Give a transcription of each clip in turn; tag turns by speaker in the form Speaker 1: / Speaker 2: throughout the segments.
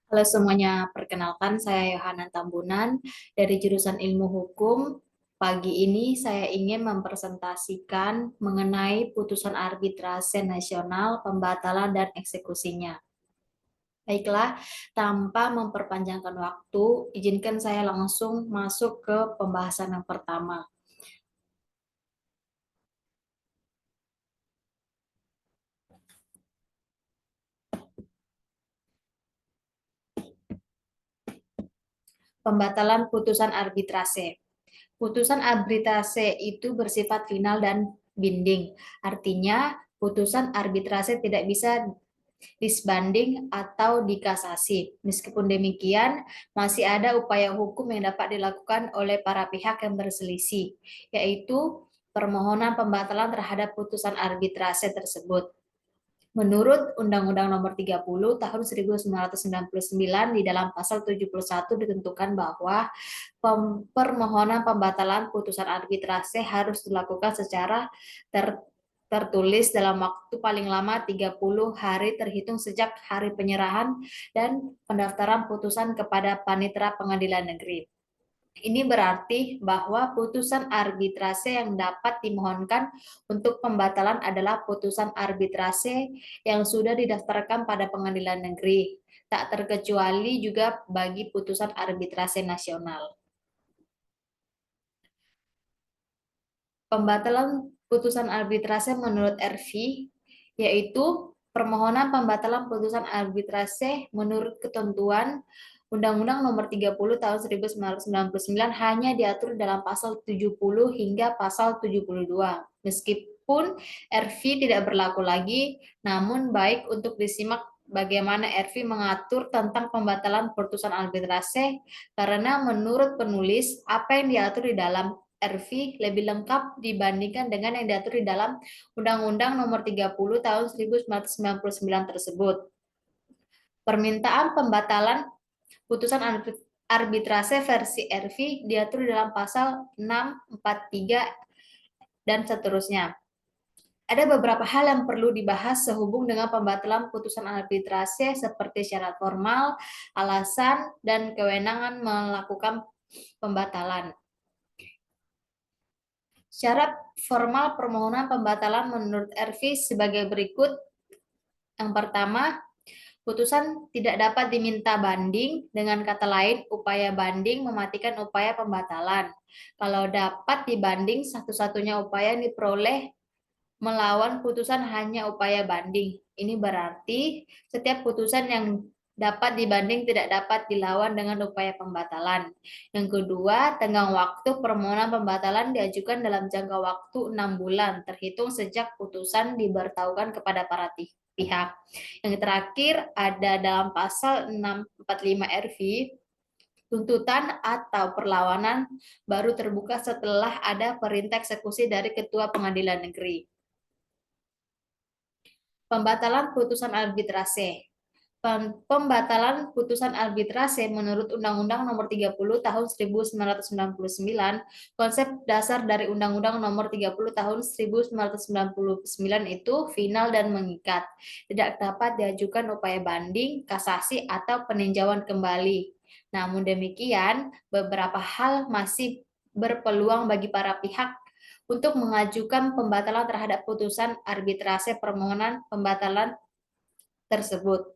Speaker 1: Halo semuanya, perkenalkan saya Yohanan Tambunan dari jurusan Ilmu Hukum. Pagi ini saya ingin mempresentasikan mengenai putusan arbitrase nasional, pembatalan dan eksekusinya. Baiklah, tanpa memperpanjangkan waktu, izinkan saya langsung masuk ke pembahasan yang pertama. Pembatalan putusan arbitrase. Putusan arbitrase itu bersifat final dan binding. Artinya, putusan arbitrase tidak bisa disbanding atau dikasasi. Meskipun demikian, masih ada upaya hukum yang dapat dilakukan oleh para pihak yang berselisih, yaitu permohonan pembatalan terhadap putusan arbitrase tersebut. Menurut Undang-Undang Nomor 30 Tahun 1999 di dalam pasal 71 ditentukan bahwa permohonan pembatalan putusan arbitrase harus dilakukan secara tertulis dalam waktu paling lama 30 hari terhitung sejak hari penyerahan dan pendaftaran putusan kepada Panitera Pengadilan Negeri. Ini berarti bahwa putusan arbitrase yang dapat dimohonkan untuk pembatalan adalah putusan arbitrase yang sudah didaftarkan pada pengadilan negeri, tak terkecuali juga bagi putusan arbitrase nasional. Pembatalan putusan arbitrase menurut RV, yaitu permohonan pembatalan putusan arbitrase menurut ketentuan Undang-Undang Nomor 30 Tahun 1999 hanya diatur dalam pasal 70 hingga pasal 72. Meskipun RV tidak berlaku lagi, namun baik untuk disimak bagaimana RV mengatur tentang pembatalan putusan arbitrase karena menurut penulis apa yang diatur di dalam RV lebih lengkap dibandingkan dengan yang diatur di dalam Undang-Undang Nomor 30 Tahun 1999 tersebut. Permintaan pembatalan putusan arbitrase versi RV diatur dalam pasal 643 dan seterusnya. Ada beberapa hal yang perlu dibahas sehubung dengan pembatalan putusan arbitrase seperti syarat formal, alasan, dan kewenangan melakukan pembatalan. Syarat formal permohonan pembatalan menurut RV sebagai berikut. Yang pertama, putusan tidak dapat diminta banding, dengan kata lain, upaya banding mematikan upaya pembatalan. Kalau dapat dibanding, satu-satunya upaya yang diperoleh melawan putusan hanya upaya banding. Ini berarti setiap putusan yang dapat dibanding tidak dapat dilawan dengan upaya pembatalan. Yang kedua, tenggang waktu permohonan pembatalan diajukan dalam jangka waktu 6 bulan, terhitung sejak putusan diberitahukan kepada para pihak. Yang terakhir ada dalam pasal 645 RV, tuntutan atau perlawanan baru terbuka setelah ada perintah eksekusi dari Ketua Pengadilan Negeri. Pembatalan putusan arbitrase. Pembatalan putusan arbitrase menurut Undang-Undang Nomor 30 Tahun 1999, konsep dasar dari Undang-Undang Nomor 30 Tahun 1999 itu final dan mengikat. Tidak dapat diajukan upaya banding, kasasi, atau peninjauan kembali. Namun demikian, beberapa hal masih berpeluang bagi para pihak untuk mengajukan pembatalan terhadap putusan arbitrase permohonan pembatalan tersebut.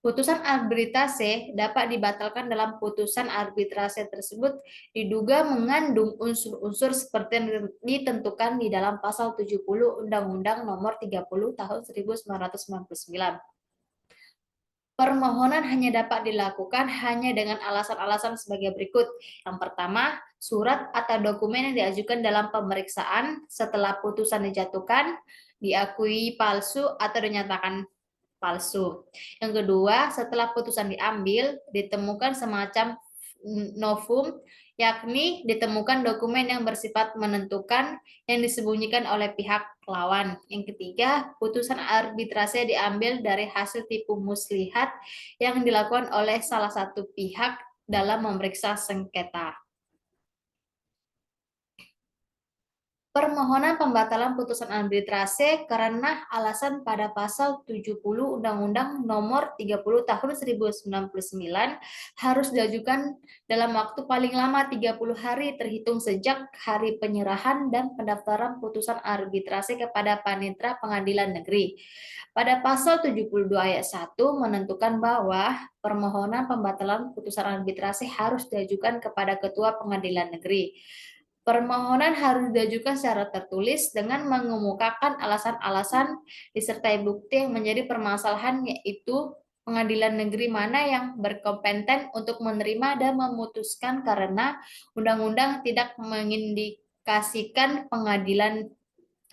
Speaker 1: Putusan arbitrase dapat dibatalkan dalam putusan arbitrase tersebut diduga mengandung unsur-unsur seperti yang ditentukan di dalam pasal 70 Undang-Undang Nomor 30 Tahun 1999. Permohonan hanya dapat dilakukan hanya dengan alasan-alasan sebagai berikut. Yang pertama, surat atau dokumen yang diajukan dalam pemeriksaan setelah putusan dijatuhkan diakui palsu atau dinyatakan palsu. Yang kedua, setelah putusan diambil, ditemukan semacam novum, yakni ditemukan dokumen yang bersifat menentukan yang disembunyikan oleh pihak lawan. Yang ketiga, putusan arbitrase diambil dari hasil tipu muslihat yang dilakukan oleh salah satu pihak dalam memeriksa sengketa. Permohonan pembatalan putusan arbitrase karena alasan pada pasal 70 Undang-Undang Nomor 30 Tahun 1999 harus diajukan dalam waktu paling lama 30 hari terhitung sejak hari penyerahan dan pendaftaran putusan arbitrase kepada Panitera Pengadilan Negeri. Pada pasal 72 ayat 1 menentukan bahwa permohonan pembatalan putusan arbitrase harus diajukan kepada Ketua Pengadilan Negeri. Permohonan harus diajukan secara tertulis dengan mengemukakan alasan-alasan disertai bukti yang menjadi permasalahan, yaitu pengadilan negeri mana yang berkompeten untuk menerima dan memutuskan karena undang-undang tidak mengindikasikan pengadilan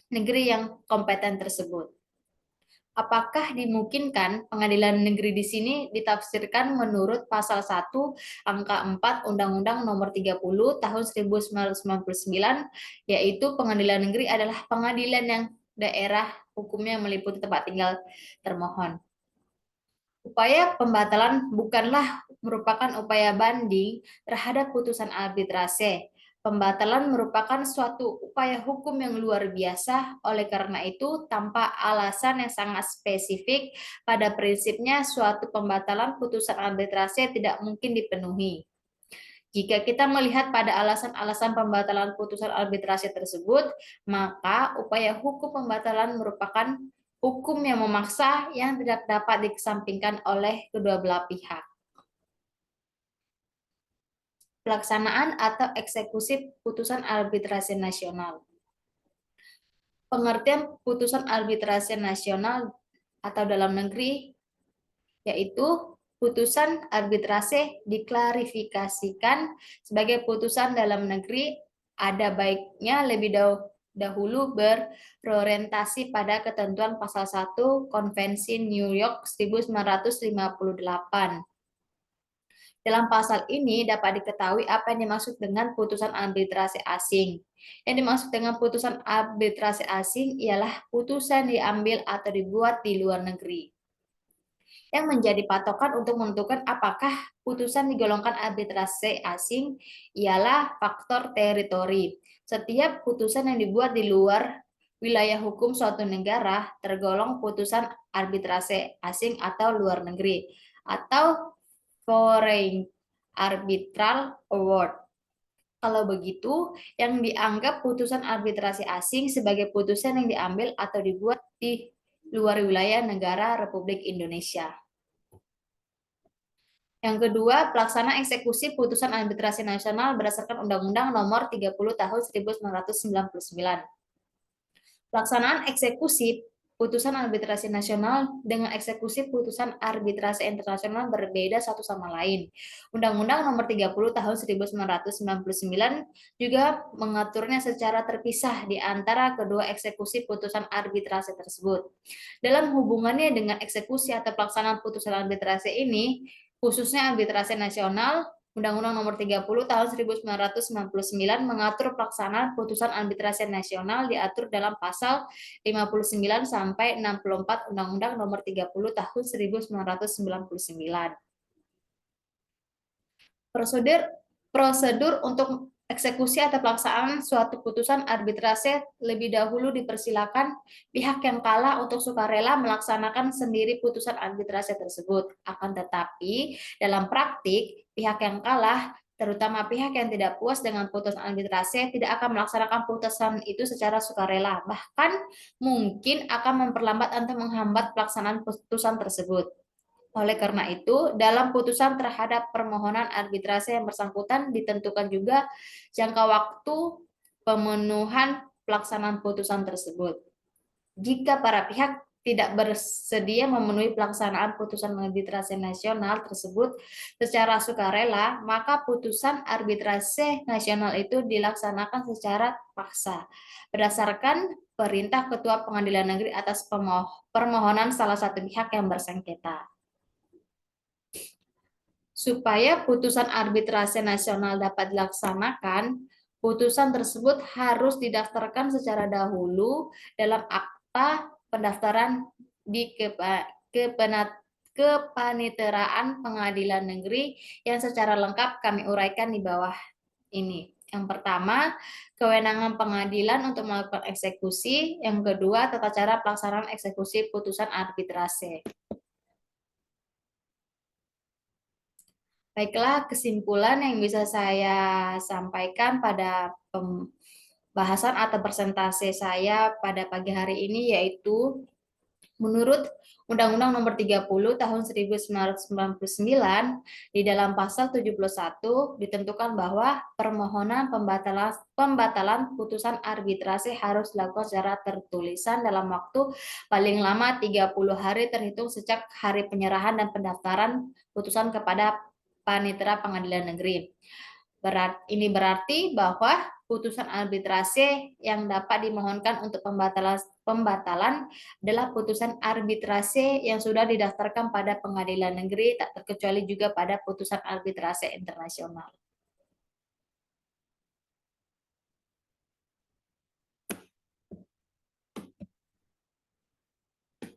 Speaker 1: negeri yang kompeten tersebut. Apakah dimungkinkan pengadilan negeri di sini ditafsirkan menurut pasal 1 angka 4 Undang-Undang Nomor 30 Tahun 1999, yaitu pengadilan negeri adalah pengadilan yang daerah hukumnya meliputi tempat tinggal termohon. Upaya pembatalan bukanlah merupakan upaya banding terhadap putusan arbitrase. Pembatalan merupakan suatu upaya hukum yang luar biasa, oleh karena itu tanpa alasan yang sangat spesifik, pada prinsipnya suatu pembatalan putusan arbitrase tidak mungkin dipenuhi. Jika kita melihat pada alasan-alasan pembatalan putusan arbitrase tersebut, maka upaya hukum pembatalan merupakan hukum yang memaksa yang tidak dapat dikesampingkan oleh kedua belah pihak. Pelaksanaan atau eksekusi putusan arbitrase nasional. Pengertian putusan arbitrase nasional atau dalam negeri yaitu putusan arbitrase diklarifikasikan sebagai putusan dalam negeri, ada baiknya lebih dahulu berorientasi pada ketentuan pasal 1 Konvensi New York 1958. Dalam pasal ini dapat diketahui apa yang dimaksud dengan putusan arbitrase asing. Yang dimaksud dengan putusan arbitrase asing ialah putusan diambil atau dibuat di luar negeri. Yang menjadi patokan untuk menentukan apakah putusan digolongkan arbitrase asing ialah faktor teritori. Setiap putusan yang dibuat di luar wilayah hukum suatu negara tergolong putusan arbitrase asing atau luar negeri, atau Foreign Arbitral Award. Kalau begitu, yang dianggap putusan arbitrasi asing sebagai putusan yang diambil atau dibuat di luar wilayah negara Republik Indonesia. Yang kedua, pelaksana eksekusi putusan arbitrasi nasional berdasarkan Undang-Undang Nomor 30 Tahun 1999. Pelaksanaan eksekusi putusan arbitrasi nasional dengan eksekusi putusan arbitrasi internasional berbeda satu sama lain. Undang-Undang Nomor 30 Tahun 1999 juga mengaturnya secara terpisah di antara kedua eksekusi putusan arbitrasi tersebut. Dalam hubungannya dengan eksekusi atau pelaksanaan putusan arbitrasi ini, khususnya arbitrasi nasional, Undang-Undang Nomor 30 Tahun 1999 mengatur pelaksanaan putusan arbitrasi nasional diatur dalam pasal 59 sampai 64 Undang-Undang Nomor 30 Tahun 1999. Prosedur untuk eksekusi atau pelaksanaan suatu putusan arbitrase lebih dahulu dipersilakan pihak yang kalah untuk sukarela melaksanakan sendiri putusan arbitrase tersebut. Akan tetapi, dalam praktik, pihak yang kalah, terutama pihak yang tidak puas dengan putusan arbitrase, tidak akan melaksanakan putusan itu secara sukarela. Bahkan mungkin akan memperlambat atau menghambat pelaksanaan putusan tersebut. Oleh karena itu, dalam putusan terhadap permohonan arbitrase yang bersangkutan ditentukan juga jangka waktu pemenuhan pelaksanaan putusan tersebut. Jika para pihak tidak bersedia memenuhi pelaksanaan putusan arbitrase nasional tersebut secara sukarela, maka putusan arbitrase nasional itu dilaksanakan secara paksa berdasarkan perintah Ketua Pengadilan Negeri atas permohonan salah satu pihak yang bersengketa. Supaya putusan arbitrase nasional dapat dilaksanakan, putusan tersebut harus didaftarkan secara dahulu dalam akta pendaftaran di Kepaniteraan Pengadilan Negeri yang secara lengkap kami uraikan di bawah ini. Yang pertama, kewenangan pengadilan untuk melakukan eksekusi. Yang kedua, tata cara pelaksanaan eksekusi putusan arbitrase. Baiklah, kesimpulan yang bisa saya sampaikan pada pembahasan atau presentasi saya pada pagi hari ini yaitu menurut Undang-Undang Nomor 30 Tahun 1999 di dalam pasal 71 ditentukan bahwa permohonan pembatalan putusan arbitrase harus dilakukan secara tertulisan dalam waktu paling lama 30 hari terhitung sejak hari penyerahan dan pendaftaran putusan kepada Panitera Pengadilan Negeri. Ini berarti bahwa putusan arbitrase yang dapat dimohonkan untuk pembatalan adalah putusan arbitrase yang sudah didaftarkan pada pengadilan negeri, tak terkecuali juga pada putusan arbitrase internasional.